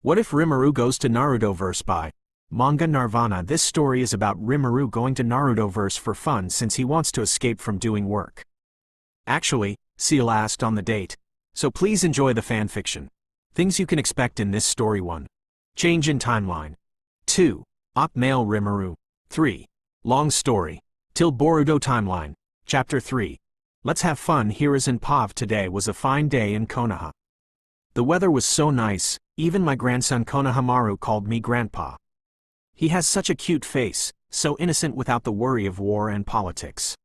What if Rimuru goes to Naruto-verse by Manga-narvana? This story is about Rimuru going to Naruto-verse for fun since he wants to escape from doing work. Actually, Ciel asked on the date. So please enjoy the fanfiction. Things you can expect in this story. 1. Change in timeline. 2. Male Rimuru. 3. Long story. Till Boruto timeline. Chapter 3. Let's have fun. Hiruzen Pav. Today was a fine day in Konoha. The weather was so nice, even my grandson Konohamaru called me grandpa. He has such a cute face, so innocent without the worry of war and politics.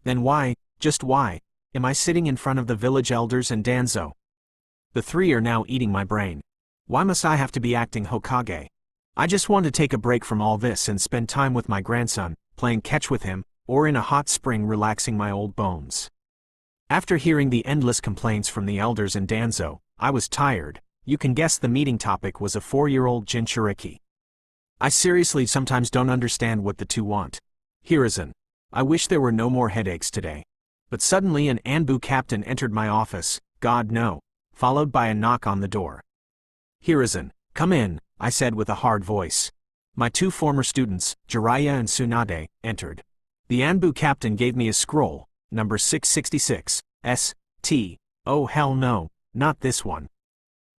Then why, just why, am I sitting in front of the village elders and Danzo? The three are now eating my brain. Why must I have to be acting Hokage? I just want to take a break from all this and spend time with my grandson, playing catch with him, or in a hot spring relaxing my old bones. After hearing the endless complaints from the elders and Danzo, I was tired. You can guess the meeting topic was a 4-year-old Jinchuriki. I seriously sometimes don't understand what the two want. Hiruzen, I wish there were no more headaches today. But suddenly an Anbu captain entered my office, God no, followed by a knock on the door. Hiruzen, come in, I said with a hard voice. My 2 former students, Jiraiya and Tsunade, entered. The Anbu captain gave me a scroll, number 666, S.T. Oh hell no, not this one.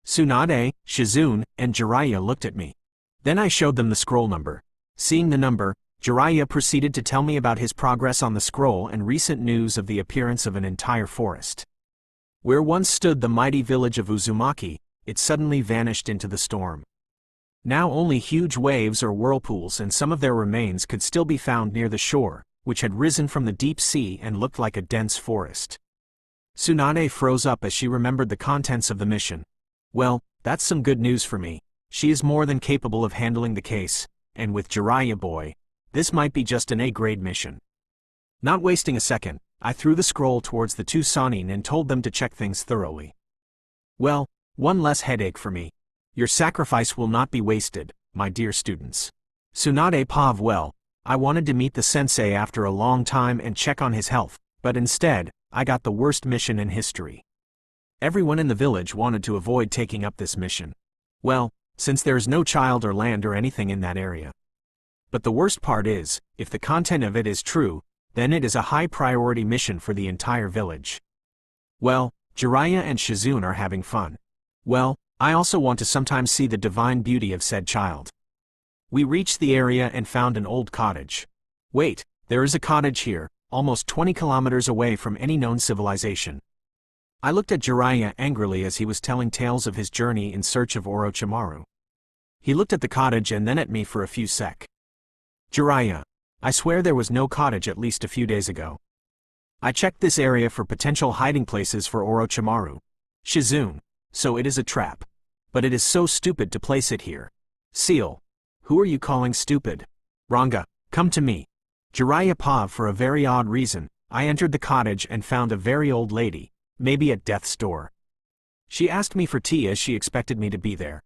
Tsunade, Shizune, and Jiraiya looked at me. Then I showed them the scroll number. Seeing the number, Jiraiya proceeded to tell me about his progress on the scroll and recent news of the appearance of an entire forest. Where once stood the mighty village of Uzumaki, it suddenly vanished into the storm. Now only huge waves or whirlpools and some of their remains could still be found near the shore, which had risen from the deep sea and looked like a dense forest. Tsunade froze up as she remembered the contents of the mission. Well, that's some good news for me. She is more than capable of handling the case, and with Jiraiya boy, this might be just an A-grade mission. Not wasting a second, I threw the scroll towards the 2 Sannin and told them to check things thoroughly. Well, one less headache for me. Your sacrifice will not be wasted, my dear students. Tsunade Pav. Well, I wanted to meet the sensei after a long time and check on his health, but instead, I got the worst mission in history. Everyone in the village wanted to avoid taking up this mission. Well, since there is no child or land or anything in that area. But the worst part is, if the content of it is true, then it is a high-priority mission for the entire village. Well, Jiraiya and Shizune are having fun. Well, I also want to sometimes see the divine beauty of said child. We reached the area and found an old cottage. Wait, there is a cottage here, almost 20 kilometers away from any known civilization. I looked at Jiraiya angrily as he was telling tales of his journey in search of Orochimaru. He looked at the cottage and then at me for a few sec. Jiraiya, I swear there was no cottage at least a few days ago. I checked this area for potential hiding places for Orochimaru. Shizune, so it is a trap. But it is so stupid to place it here. Ciel, who are you calling stupid? Ranga, come to me. Jiraiya Pav. For a very odd reason, I entered the cottage and found a very old lady, maybe at death's door. She asked me for tea as she expected me to be there.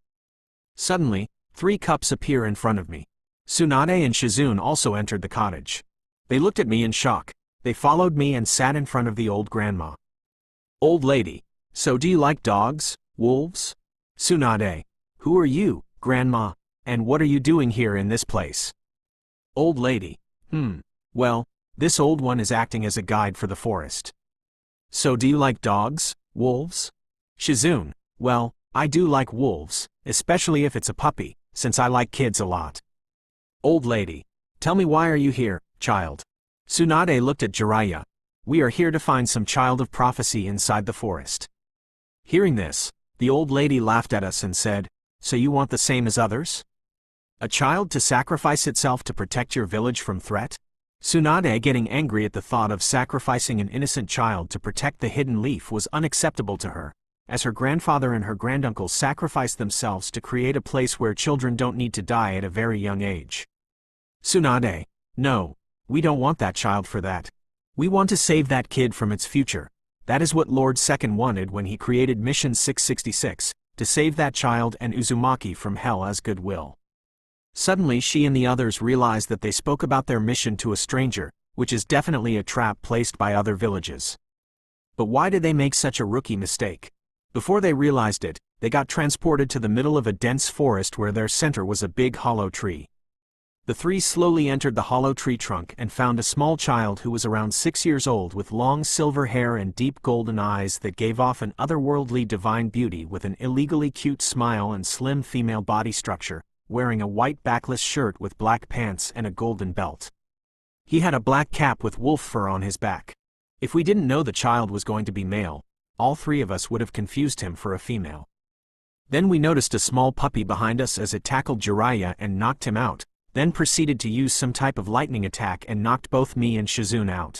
Suddenly, 3 cups appear in front of me. Tsunade and Shizune also entered the cottage. They looked at me in shock. They followed me and sat in front of the old grandma. Old lady, so do you like dogs, wolves? Tsunade, who are you, grandma, and what are you doing here in this place? Old lady, well, this old one is acting as a guide for the forest. So do you like dogs, wolves? Shizune, well, I do like wolves, especially if it's a puppy, since I like kids a lot. Old lady, tell me why are you here, child? Tsunade looked at Jiraiya. We are here to find some child of prophecy inside the forest. Hearing this, the old lady laughed at us and said, so you want the same as others? A child to sacrifice itself to protect your village from threat? Tsunade getting angry at the thought of sacrificing an innocent child to protect the hidden leaf was unacceptable to her, as her grandfather and her granduncle sacrificed themselves to create a place where children don't need to die at a very young age. Tsunade, no, we don't want that child for that. We want to save that kid from its future. That is what Lord Second wanted when he created Mission 666, to save that child and Uzumaki from hell as goodwill. Suddenly she and the others realized that they spoke about their mission to a stranger, which is definitely a trap placed by other villages. But why did they make such a rookie mistake? Before they realized it, they got transported to the middle of a dense forest where their center was a big hollow tree. The three slowly entered the hollow tree trunk and found a small child who was around 6 years old with long silver hair and deep golden eyes that gave off an otherworldly divine beauty with an illegally cute smile and slim female body structure, wearing a white backless shirt with black pants and a golden belt. He had a black cap with wolf fur on his back. If we didn't know the child was going to be male, all three of us would have confused him for a female. Then we noticed a small puppy behind us as it tackled Jiraiya and knocked him out, then proceeded to use some type of lightning attack and knocked both me and Shizune out.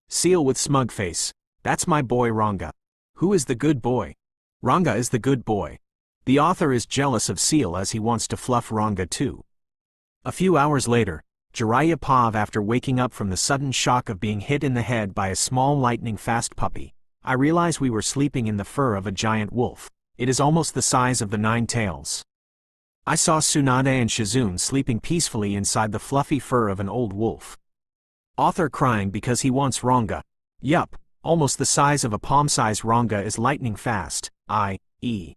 Ciel with smug face, "That's my boy Ranga. Who is the good boy?" "Ranga is the good boy." The author is jealous of Ciel as he wants to fluff Ranga too. A few hours later, Jiraiya Pav, after waking up from the sudden shock of being hit in the head by a small lightning-fast puppy, I realized we were sleeping in the fur of a giant wolf. It is almost the size of the Nine Tails. I saw Tsunade and Shizune sleeping peacefully inside the fluffy fur of an old wolf. Author crying because he wants Ranga. Yup, almost the size of a palm-size. Ranga is lightning fast, i.e.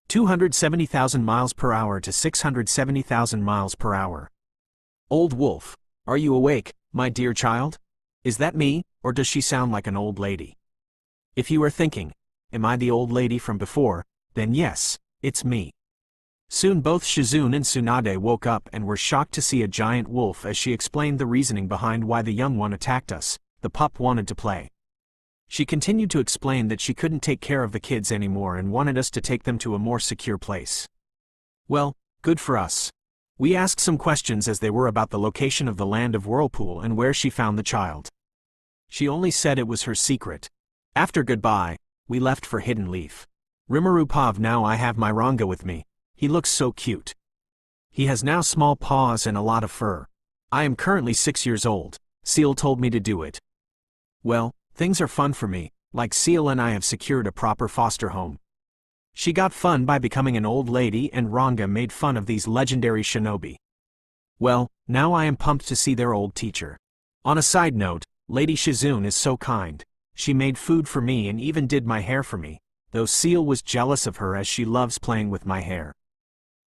270,000 miles per hour to 670,000 miles per hour. Old wolf, are you awake, my dear child? Is that me, or does she sound like an old lady? If you are thinking, am I the old lady from before, then yes, it's me. Soon both Shizune and Tsunade woke up and were shocked to see a giant wolf as she explained the reasoning behind why the young one attacked us. The pup wanted to play. She continued to explain that she couldn't take care of the kids anymore and wanted us to take them to a more secure place. Well, good for us. We asked some questions as they were about the location of the land of Whirlpool and where she found the child. She only said it was her secret. After goodbye, we left for Hidden Leaf. Rimuru Pav, now I have my Ranga with me. He looks so cute. He has now small paws and a lot of fur. I am currently 6 years old. Ciel told me to do it. Well, things are fun for me, like Ciel and I have secured a proper foster home. She got fun by becoming an old lady and Ranga made fun of these legendary shinobi. Well, now I am pumped to see their old teacher. On a side note, Lady Shizune is so kind. She made food for me and even did my hair for me, though Ciel was jealous of her as she loves playing with my hair.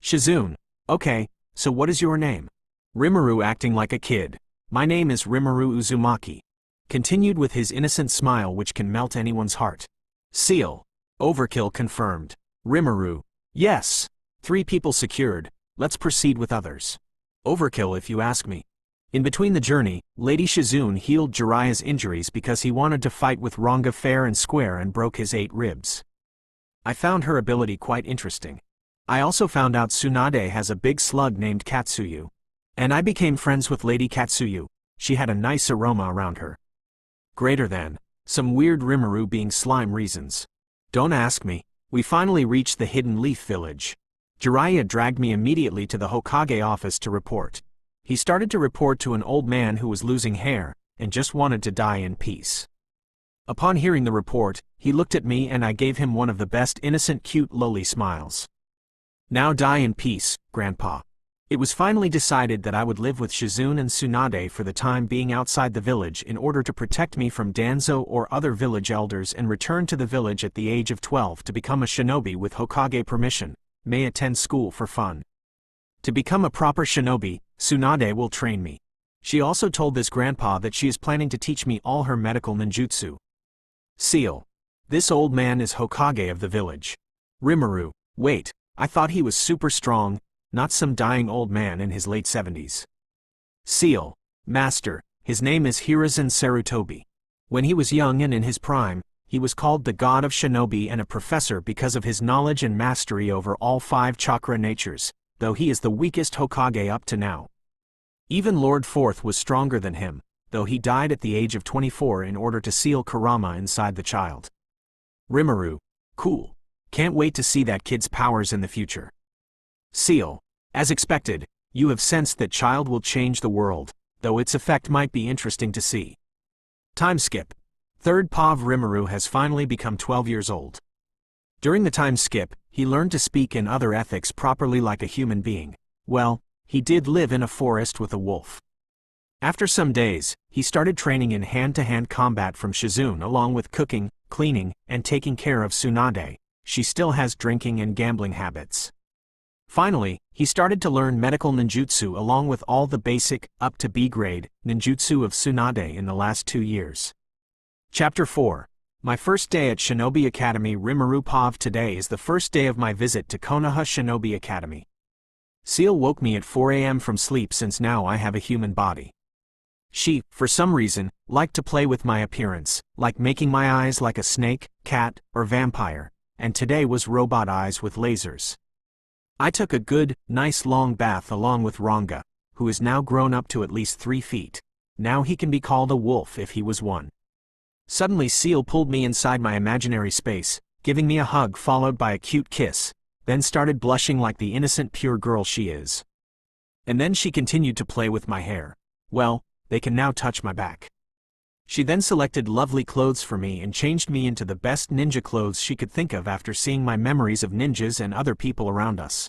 Shizune, okay, so what is your name? Rimuru, acting like a kid. My name is Rimuru Uzumaki. Continued with his innocent smile which can melt anyone's heart. Ciel, overkill confirmed. Rimuru, yes. 3 people secured, let's proceed with others. Overkill if you ask me. In between the journey, Lady Shizune healed Jiraiya's injuries because he wanted to fight with Ranga fair and square and broke his 8 ribs. I found her ability quite interesting. I also found out Tsunade has a big slug named Katsuyu. And I became friends with Lady Katsuyu. She had a nice aroma around her. Greater than some weird Rimuru being slime reasons. Don't ask me. We finally reached the Hidden Leaf village. Jiraiya dragged me immediately to the Hokage office to report. He started to report to an old man who was losing hair, and just wanted to die in peace. Upon hearing the report, he looked at me and I gave him one of the best innocent cute lowly smiles. Now die in peace, Grandpa. It was finally decided that I would live with Shizune and Tsunade for the time being outside the village in order to protect me from Danzo or other village elders and return to the village at the age of 12 to become a shinobi with Hokage permission, may attend school for fun. To become a proper shinobi, Tsunade will train me. She also told this grandpa that she is planning to teach me all her medical ninjutsu. Ciel. This old man is Hokage of the village. Rimuru. Wait, I thought he was super strong, not some dying old man in his late 70s. Ciel. Master, his name is Hiruzen Sarutobi. When he was young and in his prime, he was called the god of shinobi and a professor because of his knowledge and mastery over all 5 chakra natures, though he is the weakest Hokage up to now. Even Lord Fourth was stronger than him, though he died at the age of 24 in order to seal Kurama inside the child. Rimuru. Cool. Can't wait to see that kid's powers in the future. Ciel. As expected, you have sensed that child will change the world, though its effect might be interesting to see. Time skip. Third Pav Rimuru has finally become 12 years old. During the time skip, he learned to speak and other ethics properly like a human being. Well, he did live in a forest with a wolf. After some days, he started training in hand-to-hand combat from Shizune along with cooking, cleaning, and taking care of Tsunade. she still has drinking and gambling habits. Finally, he started to learn medical ninjutsu along with all the basic, up to B grade, ninjutsu of Tsunade in the last 2 years. Chapter 4. My first day at Shinobi Academy. Rimuru Pav. Today is the first day of my visit to Konoha Shinobi Academy. Ciel woke me at 4 a.m. from sleep since now I have a human body. She, for some reason, liked to play with my appearance, like making my eyes like a snake, cat, or vampire, and today was robot eyes with lasers. I took a good, nice long bath along with Ranga, who is now grown up to at least 3 feet. Now he can be called a wolf if he was one. Suddenly Ciel pulled me inside my imaginary space, giving me a hug followed by a cute kiss, then started blushing like the innocent pure girl she is. And then she continued to play with my hair. Well, they can now touch my back. She then selected lovely clothes for me and changed me into the best ninja clothes she could think of after seeing my memories of ninjas and other people around us.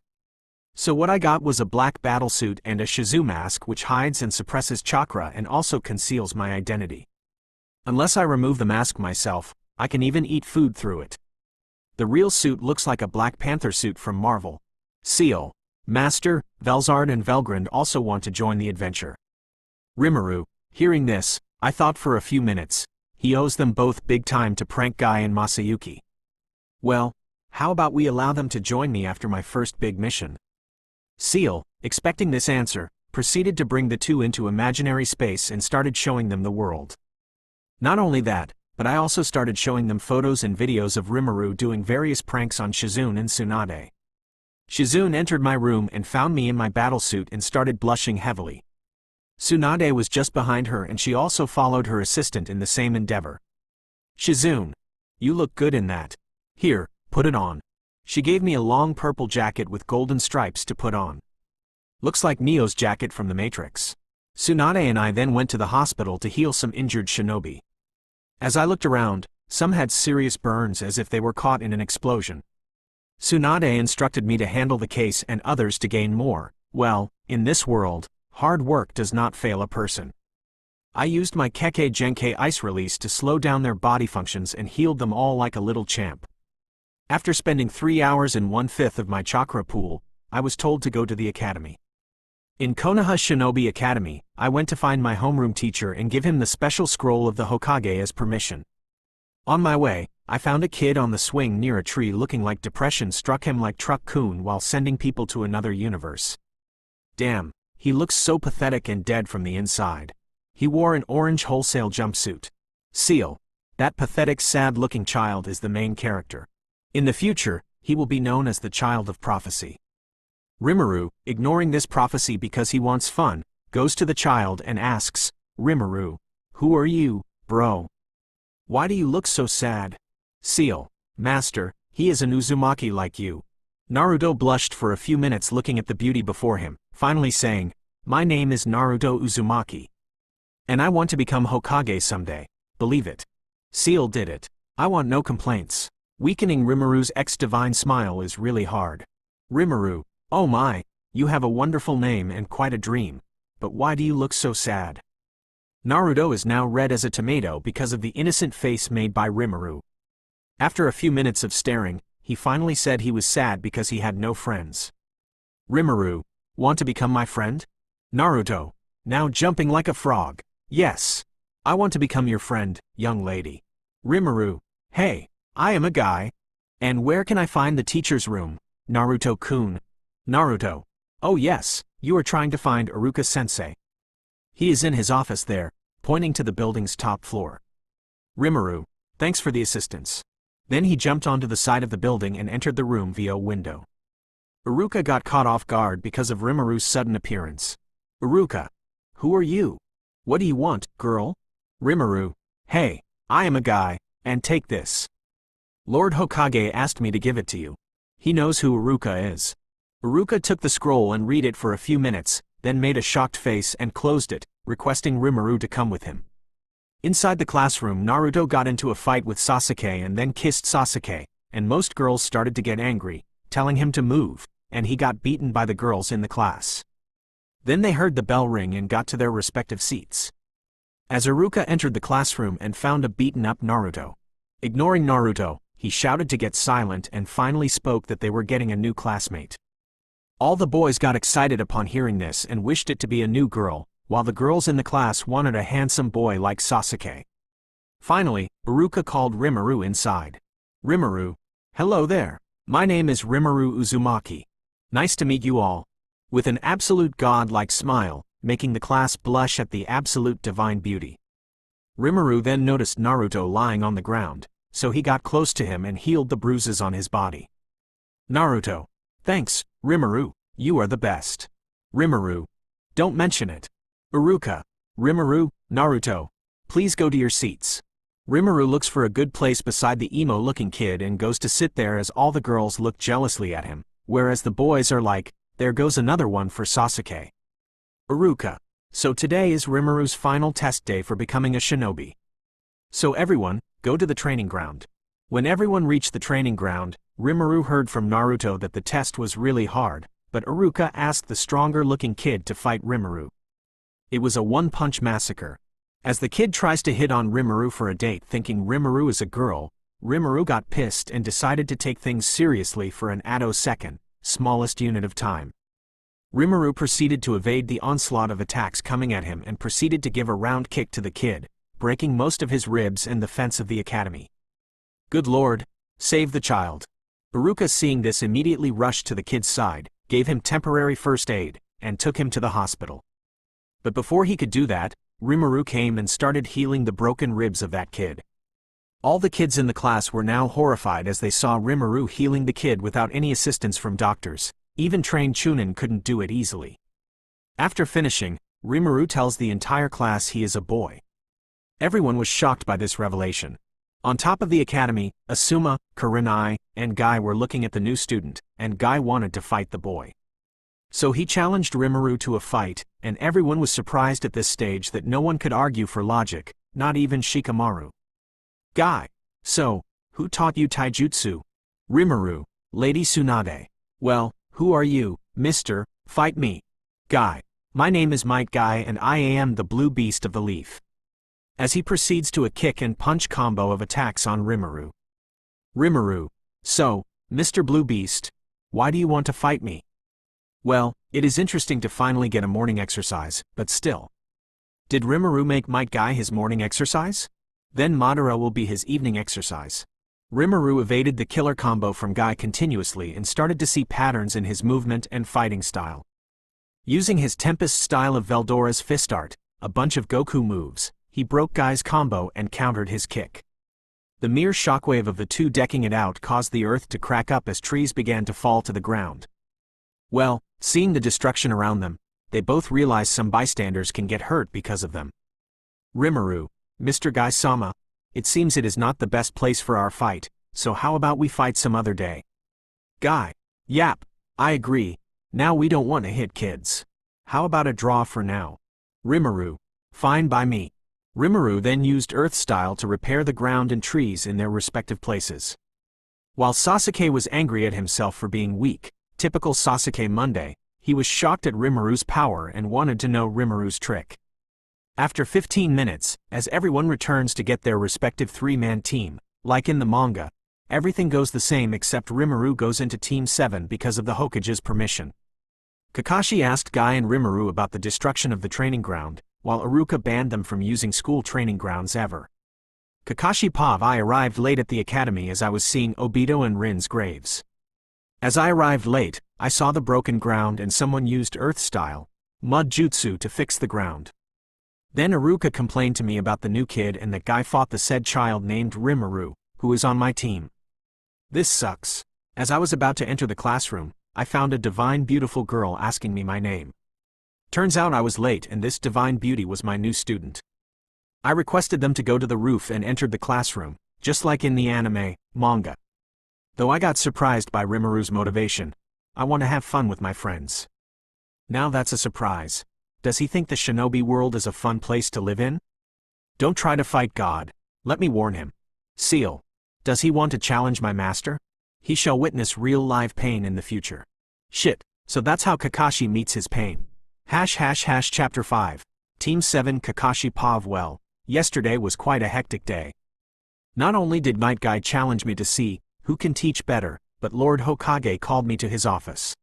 So what I got was a black battlesuit and a Shizu mask which hides and suppresses chakra and also conceals my identity. Unless I remove the mask myself, I can even eat food through it. The real suit looks like a Black Panther suit from Marvel. Ciel, Master, Velzard and Velgrand also want to join the adventure. Rimuru, hearing this, I thought for a few minutes, he owes them both big time to prank Guy and Masayuki. Well, how about we allow them to join me after my first big mission? Ciel, expecting this answer, proceeded to bring the two into imaginary space and started showing them the world. Not only that, but I also started showing them photos and videos of Rimuru doing various pranks on Shizune and Tsunade. Shizune entered my room and found me in my battlesuit and started blushing heavily. Tsunade was just behind her and she also followed her assistant in the same endeavor. Shizune, you look good in that. Here, put it on. She gave me a long purple jacket with golden stripes to put on. Looks like Neo's jacket from the Matrix. Tsunade and I then went to the hospital to heal some injured shinobi. As I looked around, some had serious burns as if they were caught in an explosion. Tsunade instructed me to handle the case and others to gain more. Well, in this world, hard work does not fail a person. I used my Kekkei Genkei ice release to slow down their body functions and healed them all like a little champ. After spending 3 hours and 1/5 of my chakra pool, I was told to go to the academy. In Konoha Shinobi Academy, I went to find my homeroom teacher and give him the special scroll of the Hokage as permission. On my way, I found a kid on the swing near a tree looking like depression struck him like Truck-kun while sending people to another universe. Damn, he looks so pathetic and dead from the inside. He wore an orange wholesale jumpsuit. Ciel, that pathetic sad-looking child is the main character. In the future, he will be known as the Child of Prophecy. Rimuru, ignoring this prophecy because he wants fun, goes to the child and asks, Rimuru, who are you, bro? Why do you look so sad? Ciel, Master, he is an Uzumaki like you. Naruto blushed for a few minutes looking at the beauty before him, finally saying, my name is Naruto Uzumaki. And I want to become Hokage someday, believe it. Ciel did it. I want no complaints. Weakening Rimuru's ex-divine smile is really hard. Rimuru, oh my, you have a wonderful name and quite a dream, but why do you look so sad? Naruto is now red as a tomato because of the innocent face made by Rimuru. After a few minutes of staring, he finally said he was sad because he had no friends. Rimuru, want to become my friend? Naruto, now jumping like a frog. Yes. I want to become your friend, young lady. Rimuru, hey, I am a guy. And where can I find the teacher's room, Naruto-kun? Naruto, oh yes, you are trying to find Iruka-sensei. He is in his office there, pointing to the building's top floor. Rimuru, thanks for the assistance. Then he jumped onto the side of the building and entered the room via a window. Iruka got caught off guard because of Rimuru's sudden appearance. Iruka, who are you? What do you want, girl? Rimuru, hey, I am a guy, and take this. Lord Hokage asked me to give it to you. He knows who Iruka is. Iruka took the scroll and read it for a few minutes, then made a shocked face and closed it, requesting Rimuru to come with him. Inside the classroom, Naruto got into a fight with Sasuke and then kissed Sasuke, and most girls started to get angry, telling him to move, and he got beaten by the girls in the class. Then they heard the bell ring and got to their respective seats. As Iruka entered the classroom and found a beaten-up Naruto. Ignoring Naruto, he shouted to get silent and finally spoke that they were getting a new classmate. All the boys got excited upon hearing this and wished it to be a new girl, while the girls in the class wanted a handsome boy like Sasuke. Finally, Iruka called Rimuru inside. "Rimuru. Hello there. My name is Rimuru Uzumaki. Nice to meet you all." With an absolute god-like smile, making the class blush at the absolute divine beauty. Rimuru then noticed Naruto lying on the ground, so he got close to him and healed the bruises on his body. Naruto. "Thanks, Rimuru, you are the best." Rimuru. "Don't mention it." Iruka. "Rimuru, Naruto. Please go to your seats." Rimuru looks for a good place beside the emo-looking kid and goes to sit there as all the girls look jealously at him, whereas the boys are like, "There goes another one for Sasuke." Iruka. "So today is Rimuru's final test day for becoming a shinobi. So everyone, go to the training ground." When everyone reached the training ground, Rimuru heard from Naruto that the test was really hard, but Iruka asked the stronger-looking kid to fight Rimuru. It was a one-punch massacre. As the kid tries to hit on Rimuru for a date thinking Rimuru is a girl, Rimuru got pissed and decided to take things seriously for an attosecond, smallest unit of time. Rimuru proceeded to evade the onslaught of attacks coming at him and proceeded to give a round kick to the kid, breaking most of his ribs and the fence of the academy. Good lord, save the child. Iruka, seeing this, immediately rushed to the kid's side, gave him temporary first aid, and took him to the hospital. But before he could do that, Rimuru came and started healing the broken ribs of that kid. All the kids in the class were now horrified as they saw Rimuru healing the kid without any assistance from doctors. Even trained Chunin couldn't do it easily. After finishing, Rimuru tells the entire class he is a boy. Everyone was shocked by this revelation. On top of the academy, Asuma, Kurenai, and Guy were looking at the new student, and Guy wanted to fight the boy. So he challenged Rimuru to a fight, and everyone was surprised at this stage that no one could argue for logic, not even Shikamaru. Guy. So, who taught you taijutsu? Rimuru. Lady Tsunade. Well, who are you, mister? Fight me. Guy. My name is Might Guy and I am the blue beast of the leaf. As he proceeds to a kick and punch combo of attacks on Rimuru. Rimuru. So, Mr. Blue Beast, why do you want to fight me? Well, it is interesting to finally get a morning exercise, but still. Did Rimuru make Might Guy his morning exercise? Then Madara will be his evening exercise. Rimuru evaded the killer combo from Guy continuously and started to see patterns in his movement and fighting style. Using his Tempest style of Veldora's fist art, a bunch of Goku moves, he broke Guy's combo and countered his kick. The mere shockwave of the two decking it out caused the earth to crack up as trees began to fall to the ground. Well, seeing the destruction around them, they both realized some bystanders can get hurt because of them. Rimuru. Mr. Guy-sama, it seems it is not the best place for our fight, so how about we fight some other day? Guy. Yap, I agree, now we don't want to hit kids. How about a draw for now? Rimuru. Fine by me. Rimuru then used Earth Style to repair the ground and trees in their respective places. While Sasuke was angry at himself for being weak, typical Sasuke Monday, he was shocked at Rimuru's power and wanted to know Rimuru's trick. After 15 minutes, as everyone returns to get their respective three-man team, like in the manga, everything goes the same except Rimuru goes into Team 7 because of the Hokage's permission. Kakashi asked Guy and Rimuru about the destruction of the training ground, while Iruka banned them from using school training grounds ever. Kakashi Pav, I arrived late at the academy as I was seeing Obito and Rin's graves. As I arrived late, I saw the broken ground and someone used Earth Style, Mud Jutsu to fix the ground. Then Iruka complained to me about the new kid and that Guy fought the said child named Rimuru, who is on my team. This sucks. As I was about to enter the classroom, I found a divine beautiful girl asking me my name. Turns out I was late and this divine beauty was my new student. I requested them to go to the roof and entered the classroom, just like in the anime, manga. Though I got surprised by Rimuru's motivation. I want to have fun with my friends. Now that's a surprise. Does he think the shinobi world is a fun place to live in? Don't try to fight God. Let me warn him. Ciel. Does he want to challenge my master? He shall witness real live pain in the future. Shit, so that's how Kakashi meets his pain. Chapter 5. Team 7 Kakashi Pav. Well, yesterday was quite a hectic day. Not only did Night Guy challenge me to see who can teach better, but Lord Hokage called me to his office.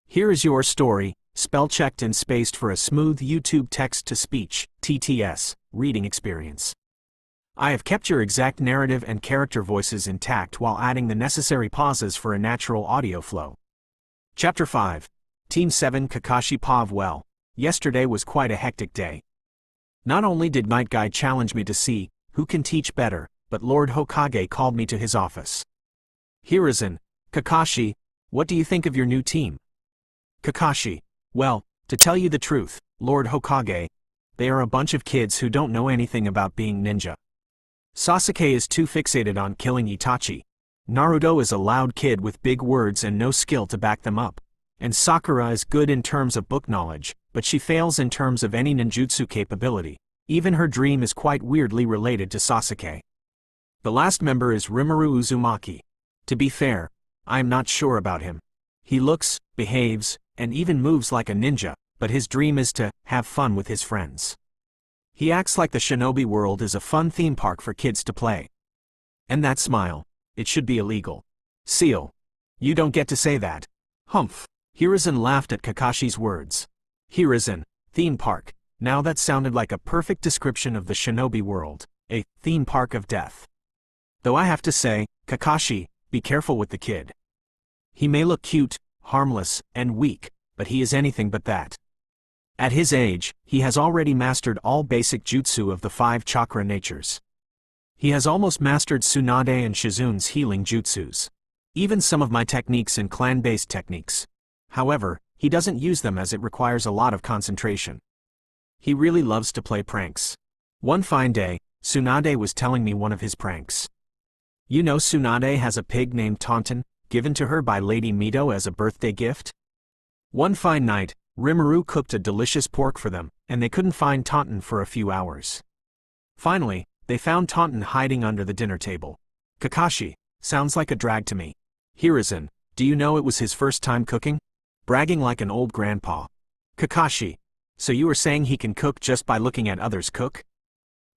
Here is your story, spell-checked and spaced for a smooth YouTube text-to-speech (TTS) reading experience. I have kept your exact narrative and character voices intact while adding the necessary pauses for a natural audio flow. Chapter 5. Team 7 Kakashi Pav. Well, yesterday was quite a hectic day. Not only did Night Guy challenge me to see who can teach better, but Lord Hokage called me to his office. Hiruzen, Kakashi, what do you think of your new team? Kakashi, well, to tell you the truth, Lord Hokage, they are a bunch of kids who don't know anything about being ninja. Sasuke is too fixated on killing Itachi. Naruto is a loud kid with big words and no skill to back them up. And Sakura is good in terms of book knowledge, but she fails in terms of any ninjutsu capability. Even her dream is quite weirdly related to Sasuke. The last member is Rimuru Uzumaki. To be fair, I am not sure about him. He looks, behaves, and even moves like a ninja, but his dream is to have fun with his friends. He acts like the shinobi world is a fun theme park for kids to play. And that smile, it should be illegal. Ciel, you don't get to say that. Humph. Hiruzen laughed at Kakashi's words. Hiruzen, theme park, now that sounded like a perfect description of the shinobi world, a theme park of death. Though I have to say, Kakashi, be careful with the kid. He may look cute, harmless, and weak, but he is anything but that. At his age, he has already mastered all basic jutsu of the 5 chakra natures. He has almost mastered Tsunade and Shizun's healing jutsus. Even some of my techniques and clan-based techniques. However, he doesn't use them as it requires a lot of concentration. He really loves to play pranks. One fine day, Tsunade was telling me one of his pranks. You know Tsunade has a pig named Taunton, given to her by Lady Mito as a birthday gift? One fine night, Rimuru cooked a delicious pork for them, and they couldn't find Taunton for a few hours. Finally, they found Taunton hiding under the dinner table. Kakashi, sounds like a drag to me. Hiruzen, do you know it was his first time cooking? Bragging like an old grandpa. Kakashi, so you are saying he can cook just by looking at others cook?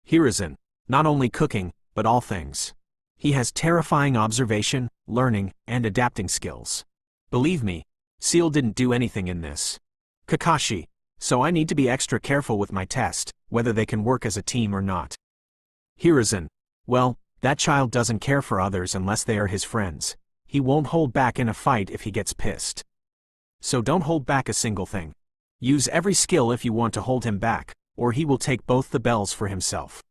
Hiruzen, not only cooking, but all things. He has terrifying observation, learning, and adapting skills. Believe me, Ciel didn't do anything in this. Kakashi, so I need to be extra careful with my test, whether they can work as a team or not. Hiruzen, well, that child doesn't care for others unless they are his friends. He won't hold back in a fight if he gets pissed. So don't hold back a single thing. Use every skill if you want to hold him back, or he will take both the bells for himself.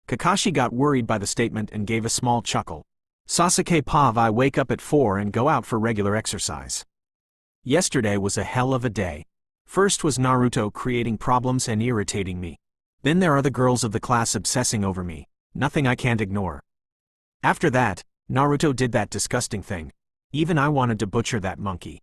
Kakashi got worried by the statement and gave a small chuckle. Sasuke Pav, I wake up at 4 and go out for regular exercise. Yesterday was a hell of a day. First was Naruto creating problems and irritating me. Then there are the girls of the class obsessing over me, nothing I can't ignore. After that, Naruto did that disgusting thing. Even I wanted to butcher that monkey.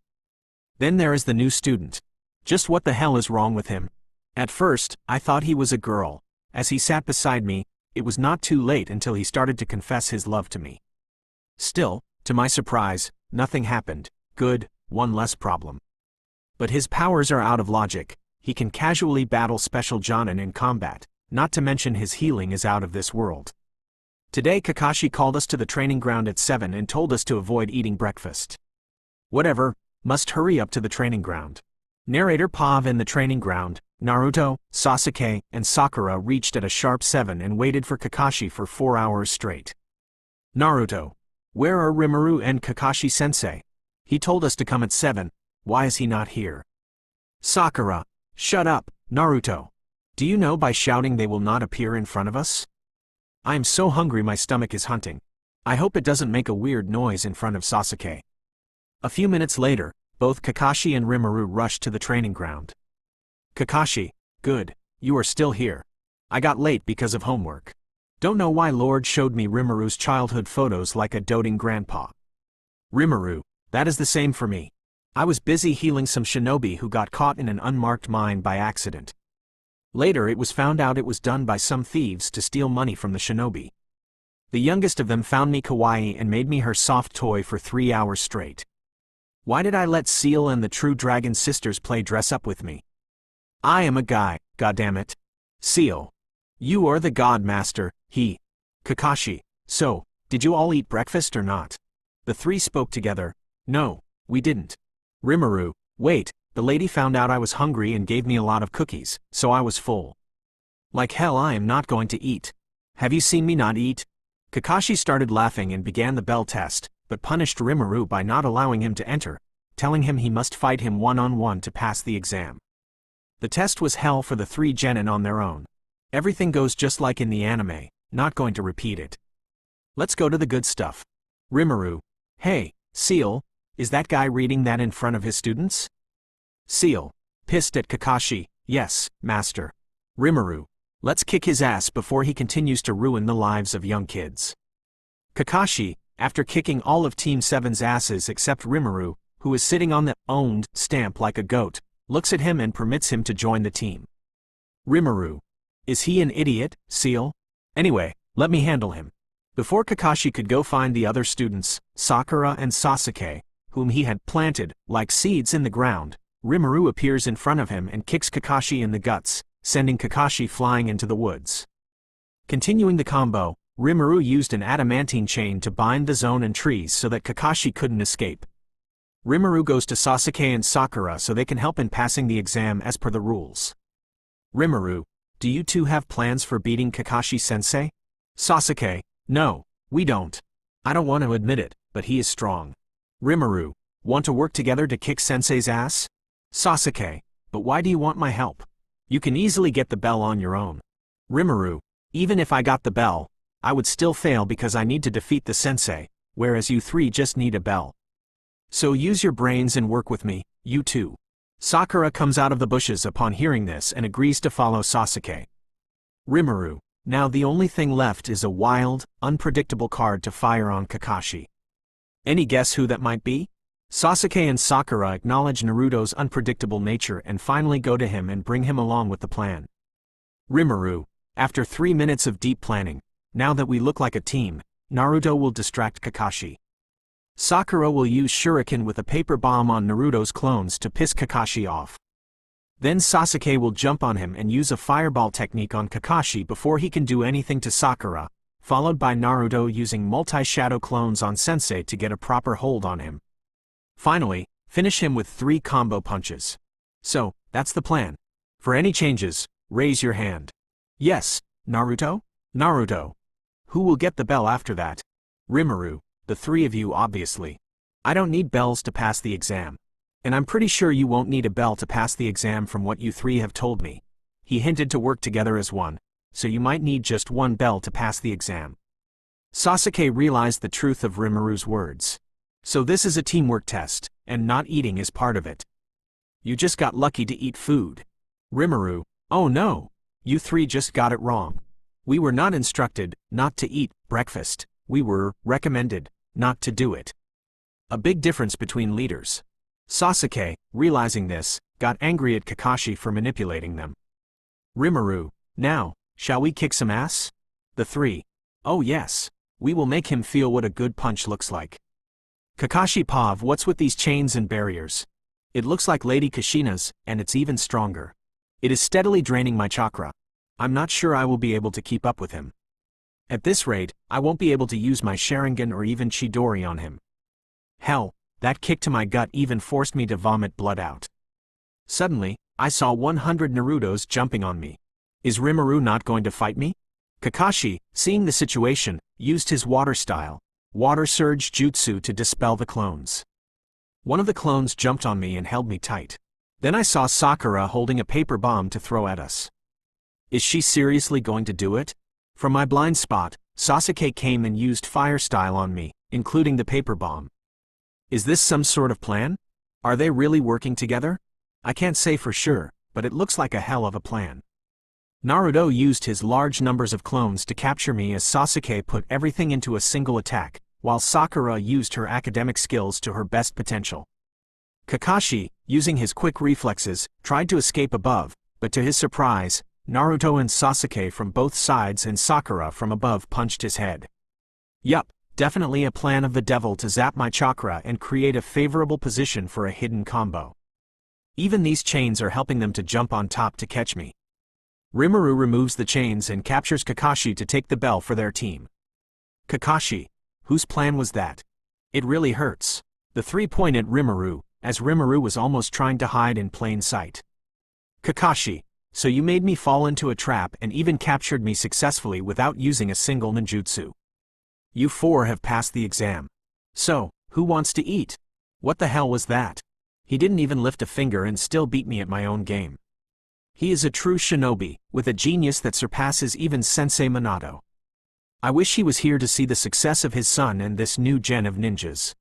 Then there is the new student. Just what the hell is wrong with him? At first, I thought he was a girl. As he sat beside me, it was not too late until he started to confess his love to me. Still, to my surprise, nothing happened. Good, one less problem. But his powers are out of logic. He can casually battle special Jonin in combat, not to mention his healing is out of this world. Today Kakashi called us to the training ground at 7 and told us to avoid eating breakfast. Whatever, must hurry up to the training ground. Narrator Pav. In the training ground, Naruto, Sasuke, and Sakura reached at a sharp 7 and waited for Kakashi for 4 hours straight. Naruto, where are Rimuru and Kakashi-sensei? He told us to come at 7, why is he not here? Sakura, shut up, Naruto. Do you know by shouting they will not appear in front of us? I am so hungry my stomach is hunting. I hope it doesn't make a weird noise in front of Sasuke. A few minutes later, both Kakashi and Rimuru rushed to the training ground. Kakashi, good, you are still here. I got late because of homework. Don't know why Lord showed me Rimuru's childhood photos like a doting grandpa. Rimuru, that is the same for me. I was busy healing some shinobi who got caught in an unmarked mine by accident. Later it was found out it was done by some thieves to steal money from the shinobi. The youngest of them found me kawaii and made me her soft toy for 3 hours straight. Why did I let Ciel and the True Dragon sisters play dress up with me? I am a guy, goddammit. Ciel. You are the god master, Kakashi, So, did you all eat breakfast or not? The three spoke together. No, we didn't. Rimuru, wait, the lady found out I was hungry and gave me a lot of cookies, so I was full. Like hell I am not going to eat. Have you seen me not eat? Kakashi started laughing and began the bell test, but punished Rimuru by not allowing him to enter, telling him he must fight him one-on-one to pass the exam. The test was hell for the three genin on their own. Everything goes just like in the anime, not going to repeat it. Let's go to the good stuff. Rimuru, hey, Ciel, is that guy reading that in front of his students? Ciel, pissed at Kakashi, yes, master. Rimuru, let's kick his ass before he continues to ruin the lives of young kids. Kakashi, after kicking all of Team 7's asses except Rimuru, who is sitting on the owned stamp like a goat, looks at him and permits him to join the team. Rimuru, is he an idiot, Ciel? Anyway, let me handle him. Before Kakashi could go find the other students, Sakura and Sasuke, whom he had planted, like seeds in the ground, Rimuru appears in front of him and kicks Kakashi in the guts, sending Kakashi flying into the woods. Continuing the combo, Rimuru used an adamantine chain to bind the zone and trees so that Kakashi couldn't escape. Rimuru goes to Sasuke and Sakura so they can help in passing the exam as per the rules. Rimuru, do you two have plans for beating Kakashi-sensei? Sasuke, no, we don't. I don't want to admit it, but he is strong. Rimuru, want to work together to kick Sensei's ass? Sasuke, but why do you want my help? You can easily get the bell on your own. Rimuru, even if I got the bell, I would still fail because I need to defeat the sensei, whereas you three just need a bell. So use your brains and work with me, you two. Sakura comes out of the bushes upon hearing this and agrees to follow Sasuke. Rimuru, now the only thing left is a wild, unpredictable card to fire on Kakashi. Any guess who that might be? Sasuke and Sakura acknowledge Naruto's unpredictable nature and finally go to him and bring him along with the plan. Rimuru, after 3 minutes of deep planning, now that we look like a team, Naruto will distract Kakashi. Sakura will use shuriken with a paper bomb on Naruto's clones to piss Kakashi off. Then Sasuke will jump on him and use a fireball technique on Kakashi before he can do anything to Sakura, followed by Naruto using multi-shadow clones on Sensei to get a proper hold on him. Finally, finish him with 3 combo punches. So, that's the plan. For any changes, raise your hand. Yes, Naruto? Naruto. Who will get the bell after that? Rimuru, the 3 of you obviously. I don't need bells to pass the exam. And I'm pretty sure you won't need a bell to pass the exam from what you 3 have told me. He hinted to work together as one, so you might need just 1 bell to pass the exam. Sasuke realized the truth of Rimuru's words. So this is a teamwork test, and not eating is part of it. You just got lucky to eat food. Rimuru, oh no, you 3 just got it wrong. We were not instructed not to eat breakfast, we were recommended not to do it. A big difference between leaders. Sasuke, realizing this, got angry at Kakashi for manipulating them. Rimuru, now, shall we kick some ass? The 3. Oh yes, we will make him feel what a good punch looks like. Kakashi Pav, what's with these chains and barriers? It looks like Lady Kushina's, and it's even stronger. It is steadily draining my chakra. I'm not sure I will be able to keep up with him. At this rate, I won't be able to use my Sharingan or even Chidori on him. Hell, that kick to my gut even forced me to vomit blood out. Suddenly, I saw 100 Narutos jumping on me. Is Rimuru not going to fight me? Kakashi, seeing the situation, used his water style, Water Surge Jutsu to dispel the clones. One of the clones jumped on me and held me tight. Then I saw Sakura holding a paper bomb to throw at us. Is she seriously going to do it? From my blind spot, Sasuke came and used fire style on me, including the paper bomb. Is this some sort of plan? Are they really working together? I can't say for sure, but it looks like a hell of a plan. Naruto used his large numbers of clones to capture me as Sasuke put everything into a single attack, while Sakura used her academic skills to her best potential. Kakashi, using his quick reflexes, tried to escape above, but to his surprise, Naruto and Sasuke from both sides and Sakura from above punched his head. Yup, definitely a plan of the devil to zap my chakra and create a favorable position for a hidden combo. Even these chains are helping them to jump on top to catch me. Rimuru removes the chains and captures Kakashi to take the bell for their team. Kakashi, whose plan was that? It really hurts. The 3-point at Rimuru, as Rimuru was almost trying to hide in plain sight. Kakashi, so you made me fall into a trap and even captured me successfully without using a single ninjutsu. You 4 have passed the exam. So, who wants to eat? What the hell was that? He didn't even lift a finger and still beat me at my own game. He is a true shinobi, with a genius that surpasses even Sensei Minato. I wish he was here to see the success of his son and this new gen of ninjas.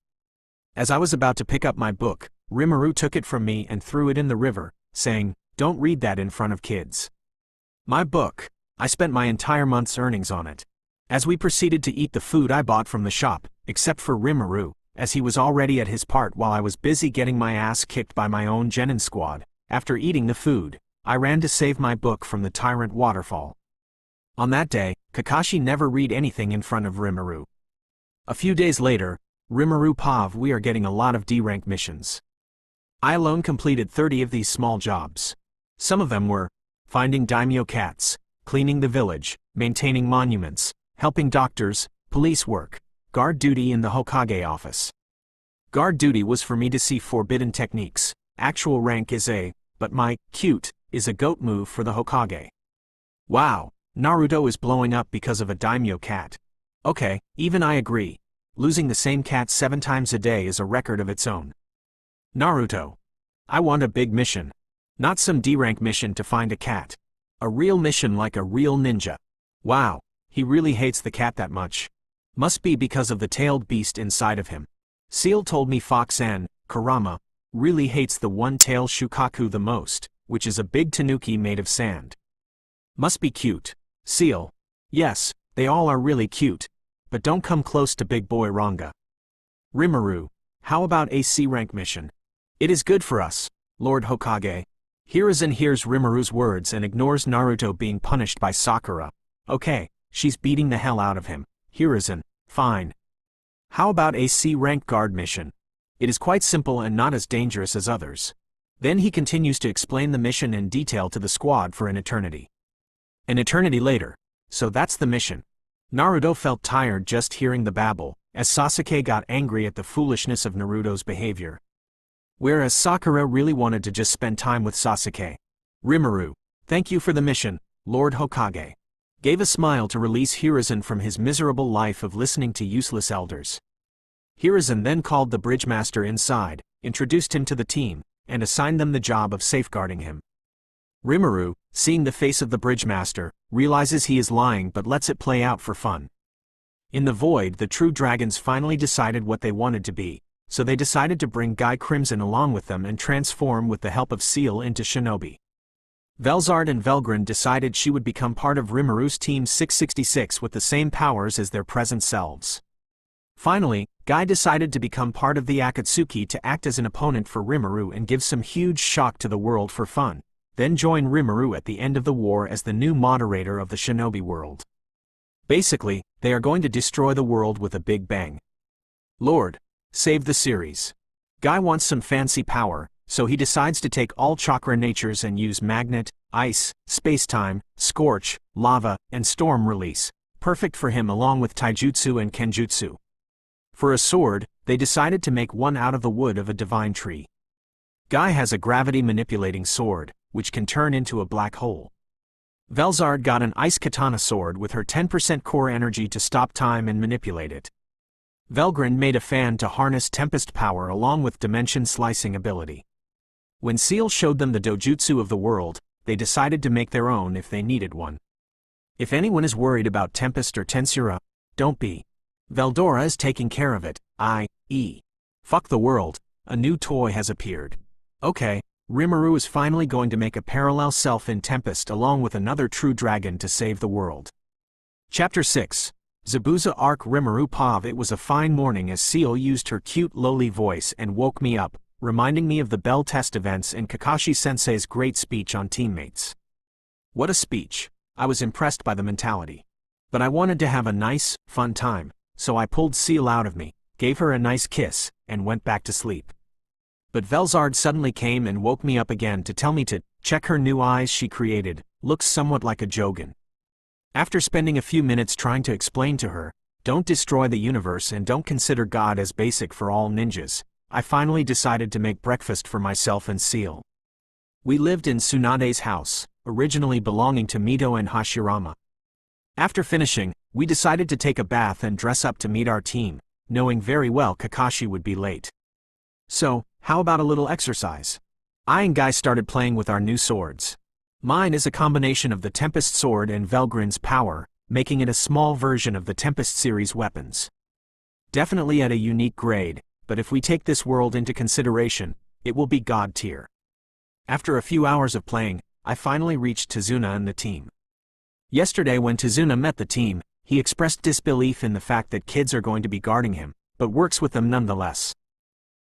As I was about to pick up my book, Rimuru took it from me and threw it in the river, saying, "Don't read that in front of kids." My book. I spent my entire month's earnings on it. As we proceeded to eat the food I bought from the shop, except for Rimuru, as he was already at his part while I was busy getting my ass kicked by my own genin squad, after eating the food, I ran to save my book from the tyrant waterfall. On that day, Kakashi never read anything in front of Rimuru. A few days later, Rimuru Pav, we are getting a lot of D-rank missions. I alone completed 30 of these small jobs. Some of them were finding daimyo cats, cleaning the village, maintaining monuments, helping doctors, police work, guard duty in the Hokage office. Guard duty was for me to see forbidden techniques. Actual rank is A, but my cute is a goat move for the Hokage. Wow, Naruto is blowing up because of a daimyo cat. Okay, even I agree. Losing the same cat 7 times a day is a record of its own. Naruto. I want a big mission. Not some D-rank mission to find a cat. A real mission like a real ninja. Wow, he really hates the cat that much. Must be because of the tailed beast inside of him. Ciel told me Fox and Kurama really hates the one-tailed Shukaku the most, which is a big tanuki made of sand. Must be cute. Ciel. Yes, they all are really cute. But don't come close to big boy Ranga. Rimuru. How about a C-rank mission? It is good for us, Lord Hokage. Hiruzen hears Rimuru's words and ignores Naruto being punished by Sakura. Okay, she's beating the hell out of him. Hiruzen. Fine. How about a C-rank guard mission? It is quite simple and not as dangerous as others. Then he continues to explain the mission in detail to the squad for an eternity. An eternity later. So that's the mission. Naruto felt tired just hearing the babble, as Sasuke got angry at the foolishness of Naruto's behavior. Whereas Sakura really wanted to just spend time with Sasuke. Rimuru. Thank you for the mission, Lord Hokage. Gave a smile to release Hiruzen from his miserable life of listening to useless elders. Hiruzen then called the bridge master inside, introduced him to the team, and assigned them the job of safeguarding him. Rimuru, seeing the face of the bridge master, realizes he is lying but lets it play out for fun. In the void, the true dragons finally decided what they wanted to be, so they decided to bring Guy Crimson along with them and transform with the help of Ciel into shinobi. Velzard and Velgrin decided she would become part of Rimuru's Team 666 with the same powers as their present selves. Finally, Guy decided to become part of the Akatsuki to act as an opponent for Rimuru and give some huge shock to the world for fun, then join Rimuru at the end of the war as the new moderator of the shinobi world. Basically, they are going to destroy the world with a big bang. Lord, save the series. Guy wants some fancy power, so he decides to take all chakra natures and use magnet, ice, space-time, scorch, lava, and storm release, perfect for him along with taijutsu and kenjutsu. For a sword, they decided to make one out of the wood of a divine tree. Guy has a gravity-manipulating sword, which can turn into a black hole. Velzard got an ice katana sword with her 10% core energy to stop time and manipulate it. Velgrin made a fan to harness tempest power along with dimension slicing ability. When Ciel showed them the dojutsu of the world, they decided to make their own if they needed one. If anyone is worried about Tempest or Tensura, don't be. Veldora is taking care of it, i.e. Fuck the world, a new toy has appeared. Okay, Rimuru is finally going to make a parallel self in Tempest along with another true dragon to save the world. Chapter 6. Zabuza Arc Rimuru Pav. It was a fine morning as Ciel used her cute lowly voice and woke me up, reminding me of the Bell test events and Kakashi-sensei's great speech on teammates. What a speech. I was impressed by the mentality. But I wanted to have a nice, fun time, so I pulled Ciel out of me, gave her a nice kiss, and went back to sleep. But Velzard suddenly came and woke me up again to tell me to check her new eyes she created, looks somewhat like a Jogan. After spending a few minutes trying to explain to her, Don't destroy the universe and don't consider God as basic for all ninjas. I finally decided to make breakfast for myself and Ciel. We lived in Tsunade's house, originally belonging to Mito and Hashirama. After finishing, we decided to take a bath and dress up to meet our team, knowing very well Kakashi would be late. So, how about a little exercise? I and Guy started playing with our new swords. Mine is a combination of the Tempest Sword and Velgrin's power, making it a small version of the Tempest series weapons. Definitely at a unique grade, but if we take this world into consideration, it will be God tier. After a few hours of playing, I finally reached Tazuna and the team. Yesterday when Tazuna met the team, he expressed disbelief in the fact that kids are going to be guarding him, but works with them nonetheless.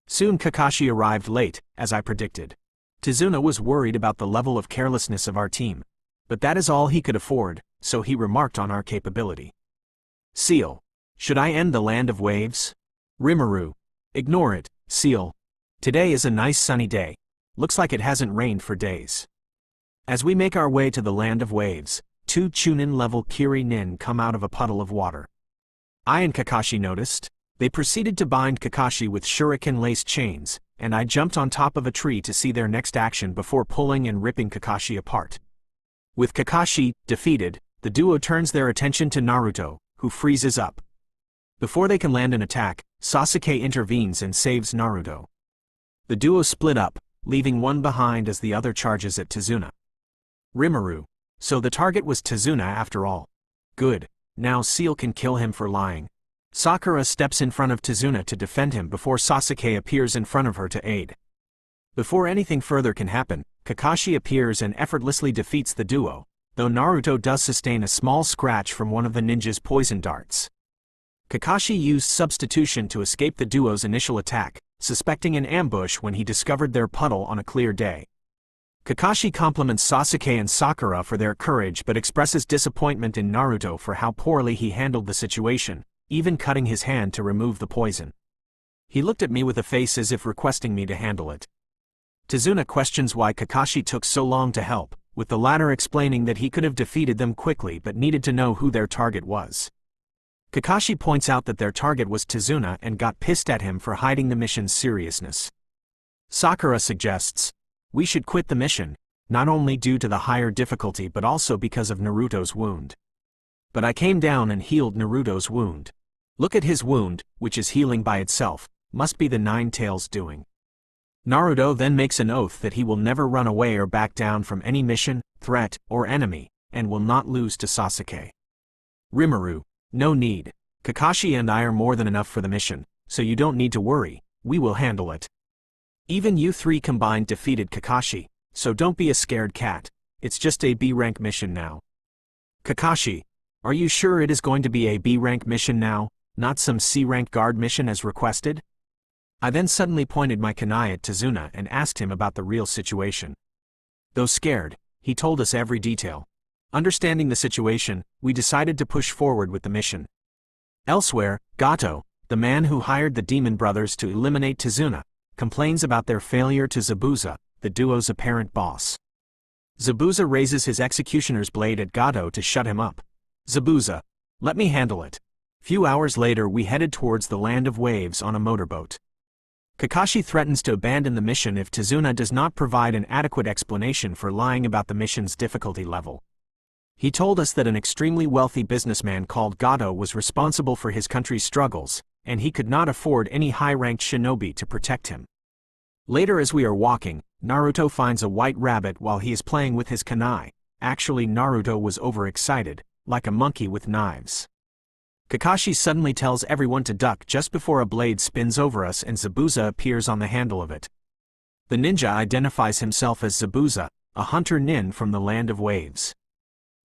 Soon Kakashi arrived late, as I predicted. Tazuna was worried about the level of carelessness of our team, but that is all he could afford, so he remarked on our capability. Ciel, should I end the land of waves? Rimuru, ignore it, Ciel. Today is a nice sunny day. Looks like it hasn't rained for days. As we make our way to the land of waves, 2 Chunin-level Kiri Nin come out of a puddle of water. I and Kakashi noticed. They proceeded to bind Kakashi with shuriken-laced chains, and I jumped on top of a tree to see their next action before pulling and ripping Kakashi apart. With Kakashi defeated, the duo turns their attention to Naruto, who freezes up. Before they can land an attack, Sasuke intervenes and saves Naruto. The duo split up, leaving one behind as the other charges at Tazuna. Rimuru. So the target was Tazuna after all. Good, now Ciel can kill him for lying. Sakura steps in front of Tazuna to defend him before Sasuke appears in front of her to aid. Before anything further can happen, Kakashi appears and effortlessly defeats the duo, though Naruto does sustain a small scratch from one of the ninja's poison darts. Kakashi used substitution to escape the duo's initial attack, suspecting an ambush when he discovered their puddle on a clear day. Kakashi compliments Sasuke and Sakura for their courage but expresses disappointment in Naruto for how poorly he handled the situation, even cutting his hand to remove the poison. He looked at me with a face as if requesting me to handle it. Tazuna questions why Kakashi took so long to help, with the latter explaining that he could have defeated them quickly but needed to know who their target was. Kakashi points out that their target was Tazuna and got pissed at him for hiding the mission's seriousness. Sakura suggests, we should quit the mission, not only due to the higher difficulty but also because of Naruto's wound. But I came down and healed Naruto's wound. Look at his wound, which is healing by itself, must be the Nine Tails doing. Naruto then makes an oath that he will never run away or back down from any mission, threat, or enemy, and will not lose to Sasuke. Rimuru, no need. Kakashi and I are more than enough for the mission, so you don't need to worry, we will handle it. Even you 3 combined defeated Kakashi, so don't be a scared cat, it's just a B-rank mission now. Kakashi, are you sure it is going to be a B-rank mission now, not some C-rank guard mission as requested? I then suddenly pointed my kunai at Tazuna and asked him about the real situation. Though scared, he told us every detail. Understanding the situation, we decided to push forward with the mission. Elsewhere, Gato, the man who hired the Demon Brothers to eliminate Tazuna, complains about their failure to Zabuza, the duo's apparent boss. Zabuza raises his executioner's blade at Gato to shut him up. Zabuza, let me handle it. Few hours later we headed towards the land of waves on a motorboat. Kakashi threatens to abandon the mission if Tazuna does not provide an adequate explanation for lying about the mission's difficulty level. He told us that an extremely wealthy businessman called Gato was responsible for his country's struggles, and he could not afford any high-ranked shinobi to protect him. Later as we are walking, Naruto finds a white rabbit while he is playing with his kunai. Actually Naruto was overexcited, like a monkey with knives. Kakashi suddenly tells everyone to duck just before a blade spins over us and Zabuza appears on the handle of it. The ninja identifies himself as Zabuza, a hunter nin from the land of waves.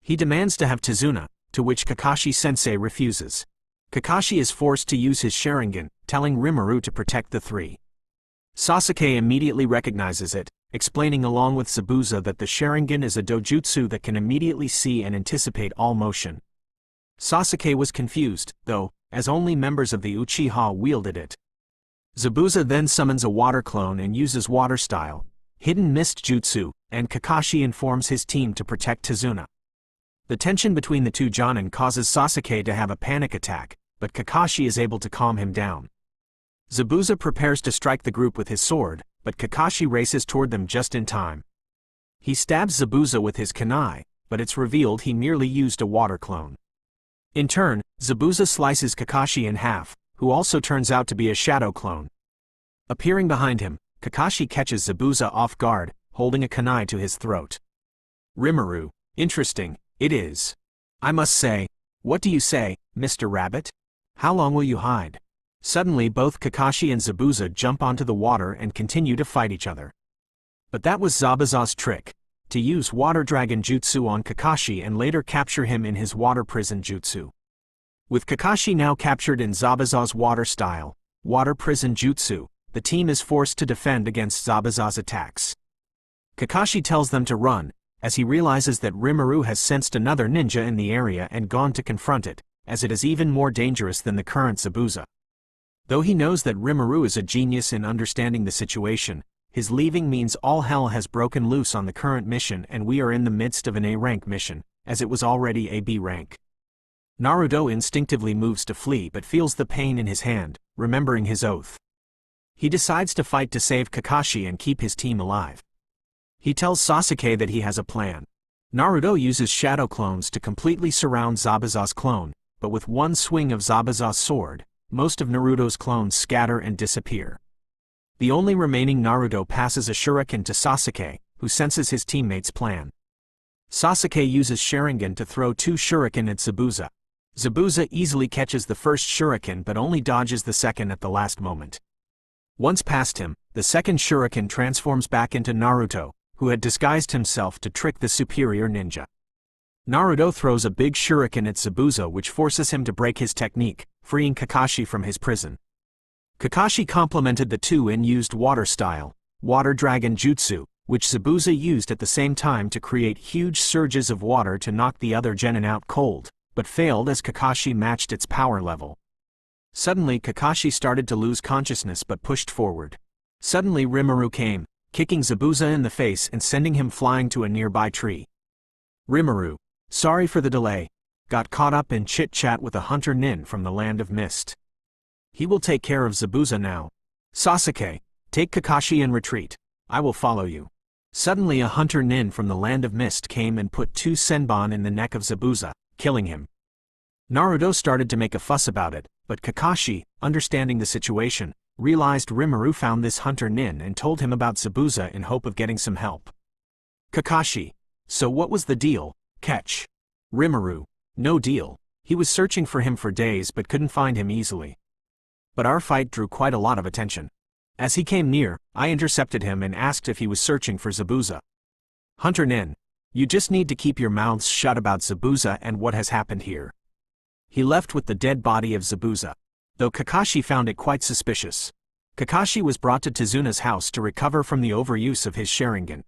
He demands to have Tazuna, to which Kakashi-sensei refuses. Kakashi is forced to use his Sharingan, telling Rimuru to protect the 3. Sasuke immediately recognizes it, explaining along with Zabuza that the Sharingan is a dojutsu that can immediately see and anticipate all motion. Sasuke was confused, though, as only members of the Uchiha wielded it. Zabuza then summons a water clone and uses water style, hidden mist jutsu, and Kakashi informs his team to protect Tazuna. The tension between the two Jonin causes Sasuke to have a panic attack, but Kakashi is able to calm him down. Zabuza prepares to strike the group with his sword, but Kakashi races toward them just in time. He stabs Zabuza with his kunai, but it's revealed he merely used a water clone. In turn, Zabuza slices Kakashi in half, who also turns out to be a shadow clone. Appearing behind him, Kakashi catches Zabuza off guard, holding a kunai to his throat. Rimuru, interesting, it is. I must say, what do you say, Mr. Rabbit? How long will you hide? Suddenly both Kakashi and Zabuza jump onto the water and continue to fight each other. But that was Zabuza's trick, to use Water Dragon Jutsu on Kakashi and later capture him in his Water Prison Jutsu. With Kakashi now captured in Zabuza's water style, Water Prison Jutsu, the team is forced to defend against Zabuza's attacks. Kakashi tells them to run, as he realizes that Rimuru has sensed another ninja in the area and gone to confront it, as it is even more dangerous than the current Zabuza. Though he knows that Rimuru is a genius in understanding the situation, his leaving means all hell has broken loose on the current mission and we are in the midst of an A-rank mission, as it was already a B rank. Naruto instinctively moves to flee but feels the pain in his hand, remembering his oath. He decides to fight to save Kakashi and keep his team alive. He tells Sasuke that he has a plan. Naruto uses shadow clones to completely surround Zabuza's clone, but with one swing of Zabuza's sword, most of Naruto's clones scatter and disappear. The only remaining Naruto passes a shuriken to Sasuke, who senses his teammate's plan. Sasuke uses Sharingan to throw 2 shuriken at Zabuza. Zabuza easily catches the first shuriken but only dodges the second at the last moment. Once past him, the second shuriken transforms back into Naruto, who had disguised himself to trick the superior ninja. Naruto throws a big shuriken at Zabuza which forces him to break his technique, freeing Kakashi from his prison. Kakashi complemented the two and used water style, Water Dragon Jutsu, which Zabuza used at the same time to create huge surges of water to knock the other genin out cold, but failed as Kakashi matched its power level. Suddenly Kakashi started to lose consciousness but pushed forward. Suddenly Rimuru came, kicking Zabuza in the face and sending him flying to a nearby tree. Rimuru, sorry for the delay, got caught up in chit-chat with a hunter nin from the Land of Mist. He will take care of Zabuza now. Sasuke, take Kakashi and retreat. I will follow you. Suddenly a hunter nin from the Land of Mist came and put 2 senbon in the neck of Zabuza, killing him. Naruto started to make a fuss about it, but Kakashi, understanding the situation, realized Rimuru found this hunter nin and told him about Zabuza in hope of getting some help. Kakashi, so what was the deal, catch? Rimuru, no deal. He was searching for him for days but couldn't find him easily. But our fight drew quite a lot of attention. As he came near, I intercepted him and asked if he was searching for Zabuza. Hunter nin, you just need to keep your mouths shut about Zabuza and what has happened here. He left with the dead body of Zabuza, though Kakashi found it quite suspicious. Kakashi was brought to Tezuna's house to recover from the overuse of his Sharingan.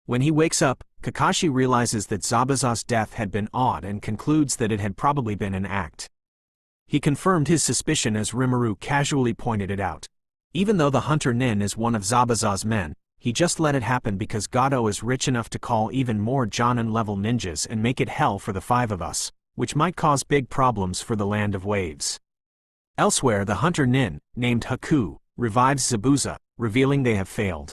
When he wakes up, Kakashi realizes that Zabuza's death had been odd and concludes that it had probably been an act. He confirmed his suspicion as Rimuru casually pointed it out. Even though the hunter nin is one of Zabuza's men, he just let it happen because Gato is rich enough to call even more Jonin-level ninjas and make it hell for the 5 of us, which might cause big problems for the Land of Waves. Elsewhere the hunter nin, named Haku, revives Zabuza, revealing they have failed.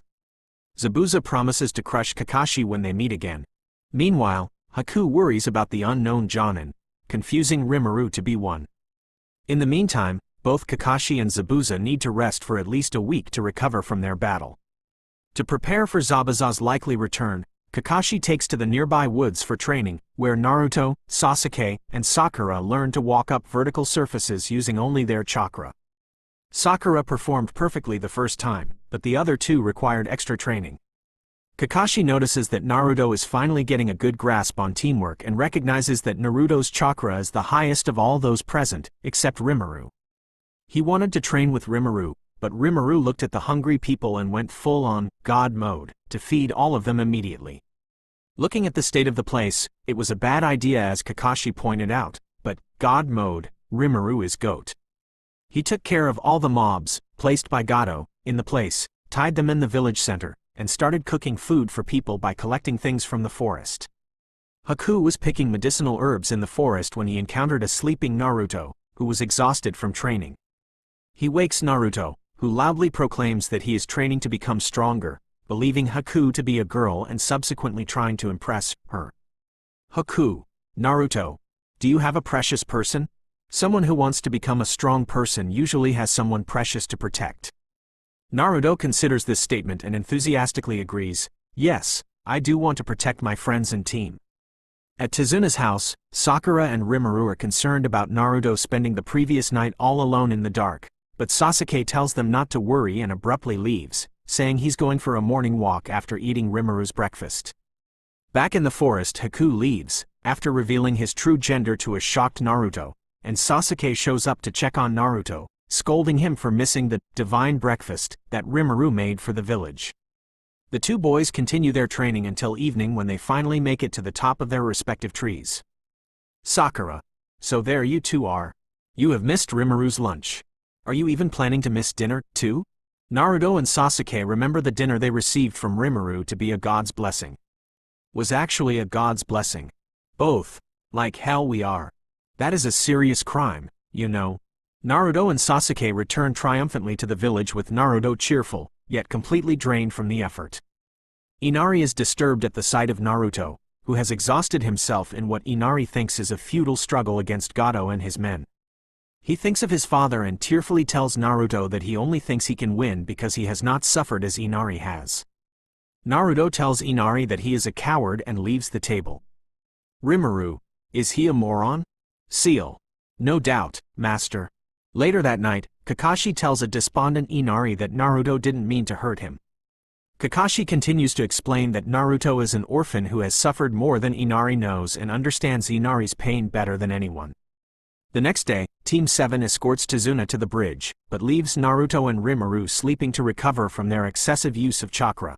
Zabuza promises to crush Kakashi when they meet again. Meanwhile, Haku worries about the unknown Jonin, confusing Rimuru to be one. In the meantime, both Kakashi and Zabuza need to rest for at least a week to recover from their battle. To prepare for Zabuza's likely return, Kakashi takes to the nearby woods for training, where Naruto, Sasuke, and Sakura learn to walk up vertical surfaces using only their chakra. Sakura performed perfectly the first time, but the other 2 required extra training. Kakashi notices that Naruto is finally getting a good grasp on teamwork and recognizes that Naruto's chakra is the highest of all those present, except Rimuru. He wanted to train with Rimuru, but Rimuru looked at the hungry people and went full-on God mode to feed all of them immediately. Looking at the state of the place, it was a bad idea as Kakashi pointed out, but God mode, Rimuru is GOAT. He took care of all the mobs, placed by Gato, in the place, tied them in the village center, and started cooking food for people by collecting things from the forest. Haku was picking medicinal herbs in the forest when he encountered a sleeping Naruto, who was exhausted from training. He wakes Naruto, who loudly proclaims that he is training to become stronger, believing Haku to be a girl and subsequently trying to impress her. Haku, Naruto, do you have a precious person? Someone who wants to become a strong person usually has someone precious to protect. Naruto considers this statement and enthusiastically agrees, yes, I do want to protect my friends and team. At Tizuna's house, Sakura and Rimuru are concerned about Naruto spending the previous night all alone in the dark, but Sasuke tells them not to worry and abruptly leaves, saying he's going for a morning walk after eating Rimuru's breakfast. Back in the forest, Haku leaves, after revealing his true gender to a shocked Naruto, and Sasuke shows up to check on Naruto, scolding him for missing the divine breakfast that Rimuru made for the village. The two boys continue their training until evening when they finally make it to the top of their respective trees. Sakura. So there you two are. You have missed Rimuru's lunch. Are you even planning to miss dinner, too? Naruto and Sasuke remember the dinner they received from Rimuru to be a god's blessing. Was actually a god's blessing. Both. Like hell we are. That is a serious crime, you know. Naruto and Sasuke return triumphantly to the village with Naruto cheerful, yet completely drained from the effort. Inari is disturbed at the sight of Naruto, who has exhausted himself in what Inari thinks is a futile struggle against Gato and his men. He thinks of his father and tearfully tells Naruto that he only thinks he can win because he has not suffered as Inari has. Naruto tells Inari that he is a coward and leaves the table. Rimuru, is he a moron? Ciel. No doubt, master. Later that night, Kakashi tells a despondent Inari that Naruto didn't mean to hurt him. Kakashi continues to explain that Naruto is an orphan who has suffered more than Inari knows and understands Inari's pain better than anyone. The next day, Team 7 escorts Tizuna to the bridge, but leaves Naruto and Rimuru sleeping to recover from their excessive use of chakra.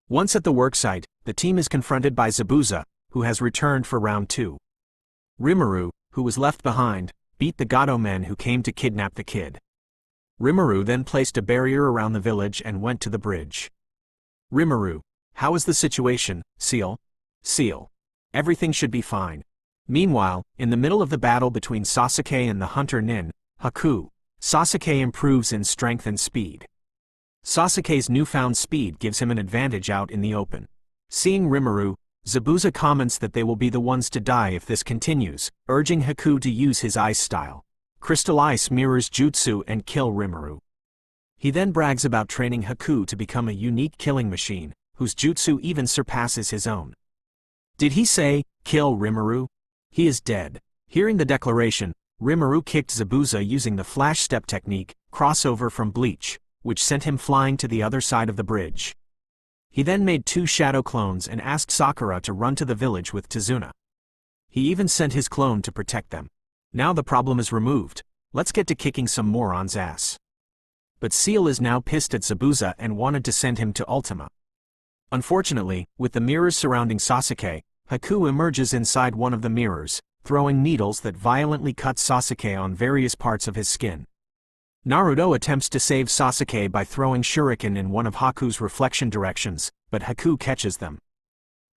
Once at the worksite, the team is confronted by Zabuza, who has returned for round 2. Rimuru, who was left behind, beat the Gato men who came to kidnap the kid. Rimuru then placed a barrier around the village and went to the bridge. Rimuru, how is the situation, Ciel? Ciel. Everything should be fine. Meanwhile, in the middle of the battle between Sasuke and the hunter Nin, Haku, Sasuke improves in strength and speed. Sasuke's newfound speed gives him an advantage out in the open. Seeing Rimuru, Zabuza comments that they will be the ones to die if this continues, urging Haku to use his ice style. Crystal Ice mirrors jutsu and kill Rimuru. He then brags about training Haku to become a unique killing machine, whose jutsu even surpasses his own. Did he say, kill Rimuru? He is dead. Hearing the declaration, Rimuru kicked Zabuza using the flash step technique, crossover from Bleach, which sent him flying to the other side of the bridge. He then made 2 shadow clones and asked Sakura to run to the village with Tizuna. He even sent his clone to protect them. Now the problem is removed, let's get to kicking some moron's ass. But Ciel is now pissed at Zabuza and wanted to send him to Ultima. Unfortunately, with the mirrors surrounding Sasuke, Haku emerges inside one of the mirrors, throwing needles that violently cut Sasuke on various parts of his skin. Naruto attempts to save Sasuke by throwing shuriken in one of Haku's reflection directions, but Haku catches them.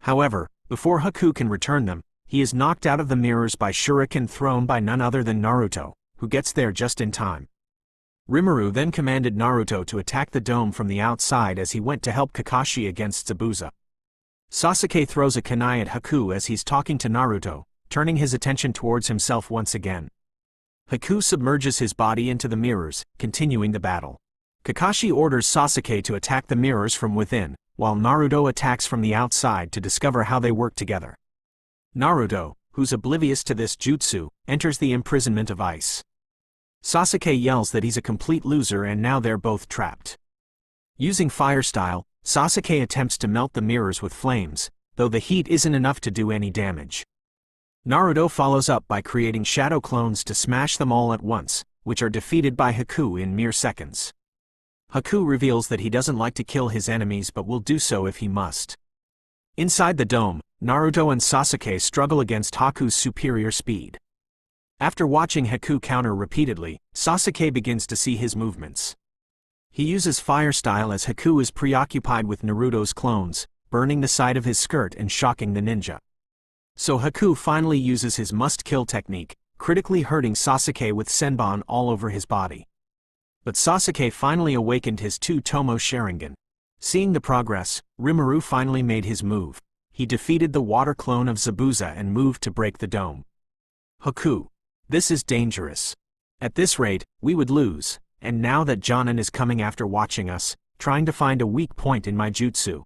However, before Haku can return them, he is knocked out of the mirrors by shuriken thrown by none other than Naruto, who gets there just in time. Rimuru then commanded Naruto to attack the dome from the outside as he went to help Kakashi against Zabuza. Sasuke throws a kunai at Haku as he's talking to Naruto, turning his attention towards himself once again. Haku submerges his body into the mirrors, continuing the battle. Kakashi orders Sasuke to attack the mirrors from within, while Naruto attacks from the outside to discover how they work together. Naruto, who's oblivious to this jutsu, enters the imprisonment of ice. Sasuke yells that he's a complete loser and now they're both trapped. Using fire style, Sasuke attempts to melt the mirrors with flames, though the heat isn't enough to do any damage. Naruto follows up by creating shadow clones to smash them all at once, which are defeated by Haku in mere seconds. Haku reveals that he doesn't like to kill his enemies but will do so if he must. Inside the dome, Naruto and Sasuke struggle against Haku's superior speed. After watching Haku counter repeatedly, Sasuke begins to see his movements. He uses fire style as Haku is preoccupied with Naruto's clones, burning the side of his skirt and shocking the ninja. So Haku finally uses his must-kill technique, critically hurting Sasuke with Senbon all over his body. But Sasuke finally awakened his 2-Tomo Sharingan. Seeing the progress, Rimuru finally made his move. He defeated the water clone of Zabuza and moved to break the dome. Haku. This is dangerous. At this rate, we would lose, and now that Jonin is coming after watching us, trying to find a weak point in my jutsu.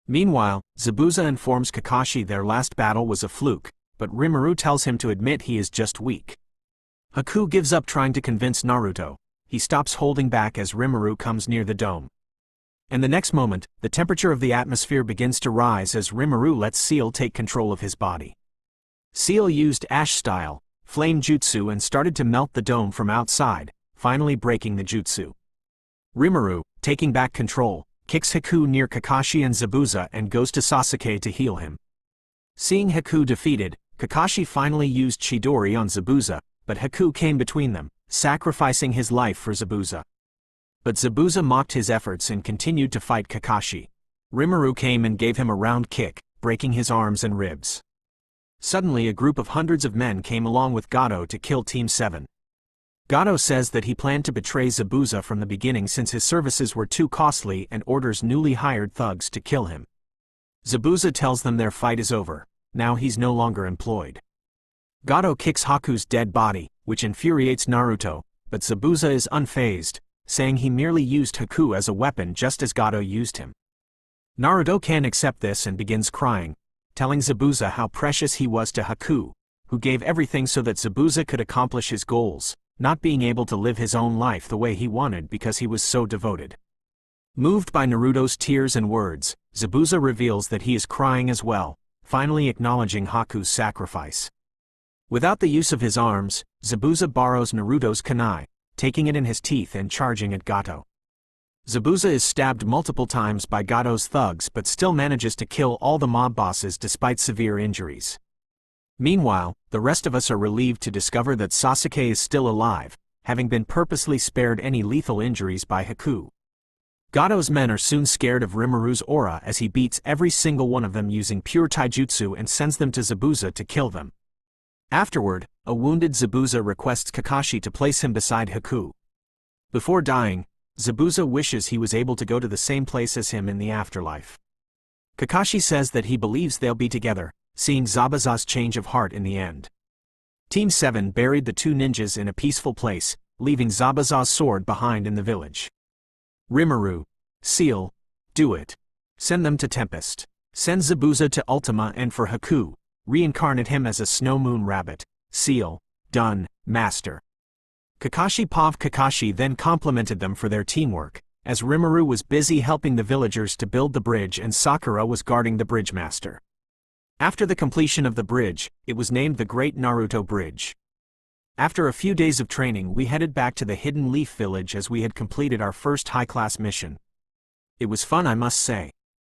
Meanwhile, Zabuza informs Kakashi their last battle was a fluke, but Rimuru tells him to admit he is just weak. Haku gives up trying to convince Naruto. He stops holding back as Rimuru comes near the dome. And the next moment, the temperature of the atmosphere begins to rise as Rimuru lets Ciel take control of his body. Ciel used Ash-style, flame jutsu and started to melt the dome from outside, finally breaking the jutsu. Rimuru, taking back control, kicks Haku near Kakashi and Zabuza and goes to Sasuke to heal him. Seeing Haku defeated, Kakashi finally used Chidori on Zabuza, but Haku came between them, sacrificing his life for Zabuza. But Zabuza mocked his efforts and continued to fight Kakashi. Rimuru came and gave him a round kick, breaking his arms and ribs. Suddenly a group of hundreds of men came along with Gato to kill Team 7. Gato says that he planned to betray Zabuza from the beginning since his services were too costly and orders newly hired thugs to kill him. Zabuza tells them their fight is over, now he's no longer employed. Gato kicks Haku's dead body, which infuriates Naruto, but Zabuza is unfazed, saying he merely used Haku as a weapon just as Gato used him. Naruto can't accept this and begins crying, telling Zabuza how precious he was to Haku, who gave everything so that Zabuza could accomplish his goals, not being able to live his own life the way he wanted because he was so devoted. Moved by Naruto's tears and words, Zabuza reveals that he is crying as well, finally acknowledging Haku's sacrifice. Without the use of his arms, Zabuza borrows Naruto's kunai, taking it in his teeth and charging at Gato. Zabuza is stabbed multiple times by Gato's thugs but still manages to kill all the mob bosses despite severe injuries. Meanwhile, the rest of us are relieved to discover that Sasuke is still alive, having been purposely spared any lethal injuries by Haku. Gato's men are soon scared of Rimuru's aura as he beats every single one of them using pure taijutsu and sends them to Zabuza to kill them. Afterward, a wounded Zabuza requests Kakashi to place him beside Haku. Before dying, Zabuza wishes he was able to go to the same place as him in the afterlife. Kakashi says that he believes they'll be together, seeing Zabuza's change of heart in the end. Team 7 buried the two ninjas in a peaceful place, leaving Zabuza's sword behind in the village. Rimuru, Ciel, do it. Send them to Tempest. Send Zabuza to Ultima, and for Haku, reincarnate him as a snow moon rabbit. Ciel, done, master. Kakashi then complimented them for their teamwork, as Rimuru was busy helping the villagers to build the bridge and Sakura was guarding the bridge master. After the completion of the bridge, it was named the Great Naruto Bridge. After a few days of training, we headed back to the Hidden Leaf Village as we had completed our first high-class mission. It was fun, I must say.